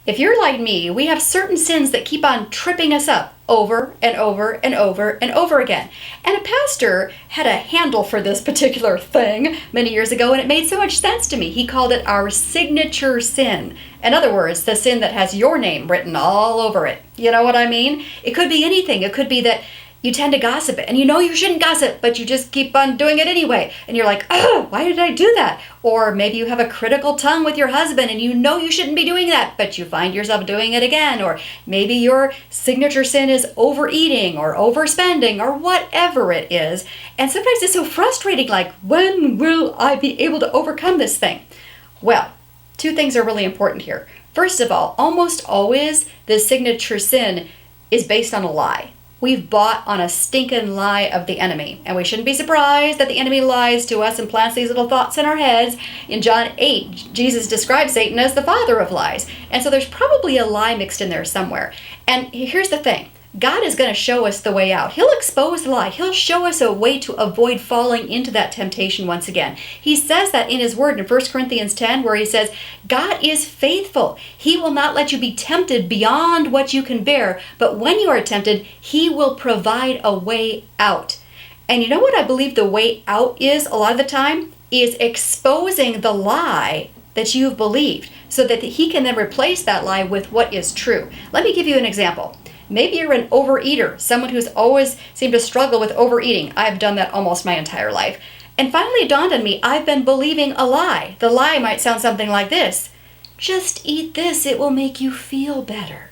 If you're like me, we have certain sins that keep on tripping us up over and over and over and over again. And a pastor had a handle for this particular thing many years ago, and it made so much sense to me. He called it our signature sin. In other words, the sin that has your name written all over it. You know what I mean? It could be anything. It could be that you tend to gossip, and you know you shouldn't gossip, but you just keep on doing it anyway. And you're like, oh, why did I do that? Or maybe you have a critical tongue with your husband, and you know you shouldn't be doing that, but you find yourself doing it again. Or maybe your signature sin is overeating or overspending or whatever it is. And sometimes it's so frustrating, like, when will I be able to overcome this thing? Well, two things are really important here. First of all, almost always the signature sin is based on a lie. We've bought on a stinking lie of the enemy. And we shouldn't be surprised that the enemy lies to us and plants these little thoughts in our heads. In John 8, Jesus describes Satan as the father of lies. And so there's probably a lie mixed in there somewhere. And here's the thing. God is going to show us the way out. He'll expose the lie. He'll show us a way to avoid falling into that temptation once again. He says that in his word in 1 Corinthians 10, where he says, God is faithful. He will not let you be tempted beyond what you can bear, but when you are tempted, he will provide a way out. And you know what I believe the way out is a lot of the time? Is exposing the lie that you've believed so that he can then replace that lie with what is true. Let me give you an example. Maybe you're an overeater, someone who's always seemed to struggle with overeating. I've done that almost my entire life. And finally it dawned on me, I've been believing a lie. The lie might sound something like this. Just eat this, it will make you feel better.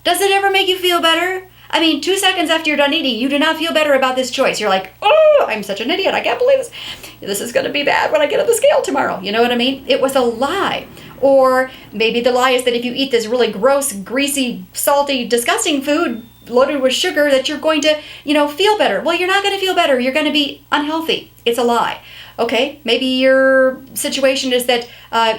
Does it ever make you feel better? I mean, 2 seconds after you're done eating, you do not feel better about this choice. You're like, oh, I'm such an idiot. I can't believe this. This is going to be bad when I get on the scale tomorrow. You know what I mean? It was a lie. Or maybe the lie is that if you eat this really gross, greasy, salty, disgusting food loaded with sugar, that you're going to, feel better. Well, you're not going to feel better. You're going to be unhealthy. It's a lie. Okay, maybe your situation is that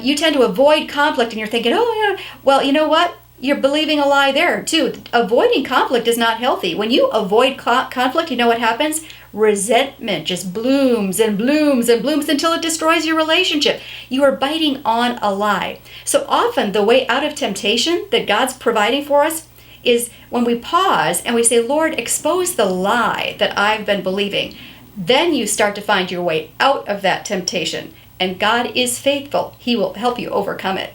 you tend to avoid conflict and you're thinking, oh, yeah. Well, you know what? You're believing a lie there, too. Avoiding conflict is not healthy. When you avoid conflict, you know what happens? Resentment just blooms and blooms and blooms until it destroys your relationship. You are biting on a lie. So often, the way out of temptation that God's providing for us is when we pause and we say, Lord, expose the lie that I've been believing. Then you start to find your way out of that temptation. And God is faithful. He will help you overcome it.